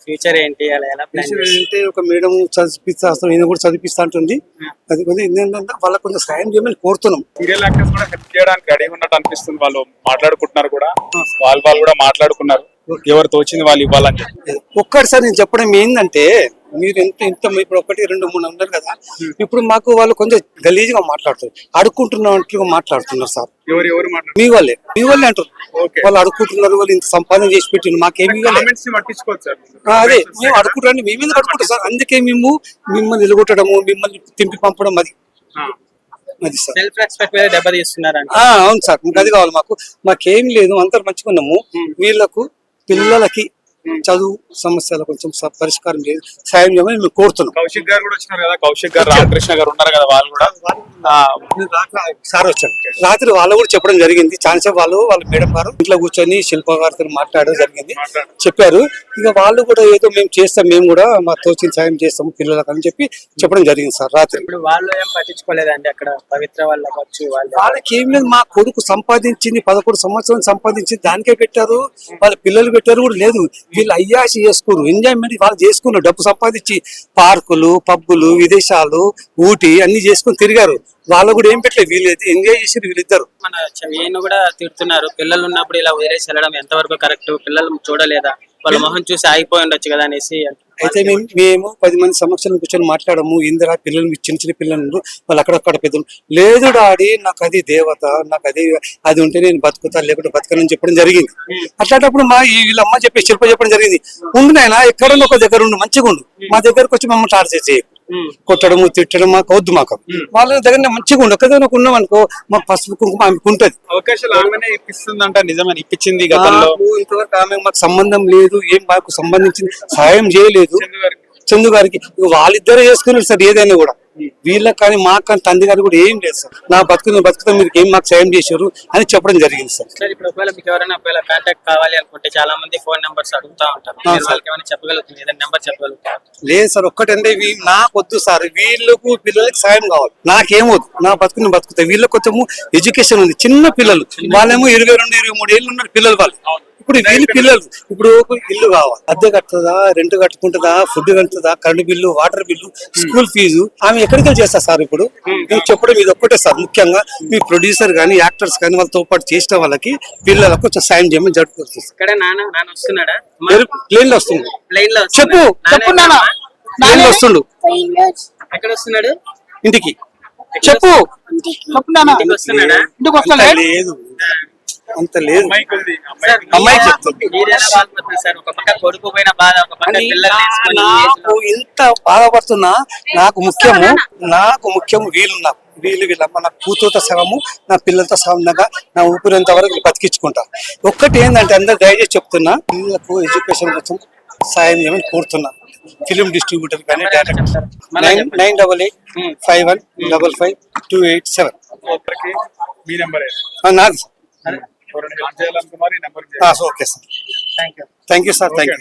Future ఏంటి అలా ఎలా ప్లాన్ అంటే ఒక మేడం చదివిస్తా ఈయన కూడా చదివిస్తా అంటుంది. అది కొంచెం ఏంటంటే వాళ్ళకి కొంచెం సాయం చేయమని కోరుతున్నాం. సీరియల్ యాక్టర్స్ కూడా హెల్ప్ చేయడానికి రెడీ ఉన్నట్టు అనిపిస్తుంది. వాళ్ళు మాట్లాడుకుంటున్నారు కూడా, వాళ్ళు కూడా మాట్లాడుకున్నారు ఎవరు తోచింది వాళ్ళు ఇవ్వాలని చెప్పి. ఒక్కటిసారి నేను చెప్పడం ఏంటంటే మీరు ఇంత ఇప్పుడు 1, 2, 3 ఉన్నారు కదా, ఇప్పుడు మాకు వాళ్ళు కొంచెం గలీజ్గా మాట్లాడుతారు, అడుక్కుంటున్నట్టుగా మాట్లాడుతున్నారు సార్. ఎవరు మీ వాళ్ళే అంటారు. వాళ్ళు అడుక్కుంటున్నారు, వాళ్ళు ఇంత సంపాదన చేసి పెట్టిండ్రు, మాకేమి అదే మేము అడుక్కుంటాం, మేము ఎందుకు అడుక్కుంటాం సార్. అందుకే మేము మిమ్మల్ని నిలగొట్టడము, మిమ్మల్ని తింపి పంపడం అది సార్. సెల్ఫ్ రెస్పెక్ట్ మీద దెబ్బతీస్తున్నారు. అవును సార్, ఇంకా అది కావాలి మాకేం లేదు, అంతా మంచిగా ఉన్నాము. వీళ్ళకు పిల్లలకి చదువు సమస్యలు కొంచెం పరిష్కారం చేసి సాయం చేయమని మేము కోరుతున్నాం. కౌశిక్ గారు కూడా వచ్చినారు కదా, కౌశిక్ గారు, రామకృష్ణ గారు ఉన్నారు కదా, వాళ్ళు కూడా సార్ వచ్చారు. రాత్రి వాళ్ళు కూడా చెప్పడం జరిగింది. చాలాసేపు వాళ్ళ మేడం గారు ఇంట్లో కూర్చొని శిల్ప గారితో మాట్లాడడం జరిగింది, చెప్పారు. ఇక వాళ్ళు కూడా ఏదో మేము చేస్తాం, మేము కూడా మా తోచిన సాయం చేస్తాము పిల్లలకు అని చెప్పడం జరిగింది సార్ రాత్రి. ఇప్పుడు వాళ్ళు ఏం పట్టించుకోలేదండి అక్కడ పవిత్ర వాళ్ళకి ఏం లేదు. మా కొడుకు సంపాదించింది 11 సంవత్సరాలు సంపాదించింది దానికే పెట్టారు, వాళ్ళ పిల్లలు పెట్టారు కూడా లేదు. వీళ్ళు అయ్యాసి చేసుకోరు, ఎంజాయ్మెంట్ వాళ్ళు చేసుకున్నారు. డబ్బు సంపాదించి పార్కులు, పబ్బులు, విదేశాలు, ఊటీ అన్ని చేసుకుని తిరిగారు. వాళ్ళు కూడా ఏం పెట్టలేదు, వీళ్ళు ఎంజాయ్ చేసి వీళ్ళిద్దరు. మన ఈయన కూడా తిడుతున్నారు, పిల్లలు ఉన్నప్పుడు ఇలా వదిలేసి వెళ్ళడం ఎంతవరకు కరెక్ట్, పిల్లలు చూడలేదా, వాళ్ళ మొహం చూసి ఆగిపోయి ఉండొచ్చు కదా అనేసి. అయితే మేము 10 మంది సమక్షంలో కూర్చొని మాట్లాడము. ఇందిరా పిల్లలు చిన్న పిల్లలు వాళ్ళు అక్కడక్కడ పెద్దలు లేదు డాడీ, నాకు అది దేవత, నాకు అది ఉంటే నేను బతుకుతా, లేకుంటే బతకనని చెప్పడం జరిగింది. అట్లాంటప్పుడు వీళ్ళ అమ్మ శిల్ప చెప్పడం జరిగింది, ఉండు నాయనా ఎక్కడన్నా ఒక దగ్గర ఉండు, మంచిగా ఉండు, మా దగ్గరకు వచ్చి మమ్మల్ని టార్చర్ చేయ, కొట్టడము తిట్టడం మాకు వద్దు. మాకు వాళ్ళ దగ్గర మంచిగా ఉండు, ఒక్కదైనా ఉన్నాం అనుకో మాకు పసుపు కుంకుమ ఆమెకు ఉంటది. అవకాశాలు ఆమెనే ఇప్పిస్తుందంట, నిజమని ఇప్పించింది. ఇంతవరకు ఆమె మాకు సంబంధం లేదు, ఏం మాకు సంబంధించిన సాయం చేయలేదు. చందు గారికి వాళ్ళిద్దరే చేసుకున్నారు సార్ ఏదైనా కూడా. వీళ్ళకి కానీ మాకు కానీ తండ్రి గారు కూడా ఏం లేదు సార్. నా బతుకుతా మీరు ఏం మాకు సాయం చేశారు అని చెప్పడం జరిగింది సార్. ఇప్పుడు ఒకవేళ మీకు ఎవరైనా కాంటాక్ట్ కావాలి అనుకుంటే చాలా మంది ఫోన్ నెంబర్స్ అడుగుతా ఉంటారు, వాళ్ళకి ఏమైనా చెప్పగలుగుతుంది, ఏదైనా నెంబర్ చెప్పగలుగుతారు? లేదు సార్, ఒక్కటంటే నాకు వద్దు సార్, వీళ్ళకు పిల్లలకి సాయం కావాలి, నాకేమొద్దు. నా బతుకుతా. వీళ్ళకి కొంచెము ఎడ్యుకేషన్ ఉంది, చిన్న పిల్లలు, వాళ్ళేమో 22, 23 ఏళ్ళు ఉన్నారు పిల్లలు వాళ్ళు. ఇప్పుడు వీళ్ళు పిల్లలు ఇప్పుడు ఇల్లు కావాలి, అద్దె కట్టుతుందా, రెంట్ కట్టుకుంటుందా, ఫుడ్ కట్టుతుందా, current bill, water bill, school fees ఆమె ఎక్కడికి చేస్తా సార్. ఇప్పుడు నేను చెప్పడం ఇది ఒక్కటే సార్, ముఖ్యంగా మీ ప్రొడ్యూసర్ గానీ యాక్టర్స్ కానీ వాళ్ళతో పాటు చేసిన వాళ్ళకి పిల్లలకు కొంచెం సాయం చేయమని జరుపుతుంది. ప్లేన్ లో వస్తుంది, చెప్పు వస్తుండు, ఎక్కడ వస్తున్నాడు, ఇంటికి చెప్పు లేదు అంత లేదు, అమ్మాయి చెప్తుంది. ఇంత బాధపడుతున్నా నాకు ముఖ్యము వీళ్ళమ్మ నా కూతురుతో సగము, నా పిల్లలతో సగంగా నా ఊపిరినంత వరకు బతికించుకుంటా. ఒక్కటి ఏంటంటే అందరు దయచేసి చెప్తున్నా, పిల్లలకు ఎడ్యుకేషన్ కోసం సాయం చేయమని కోరుతున్నా. ఫిలిం డిస్ట్రిబ్యూటర్ కానీ డైరెక్టర్ 9885155287 నాది. Okay sir, thank you sir, thank you.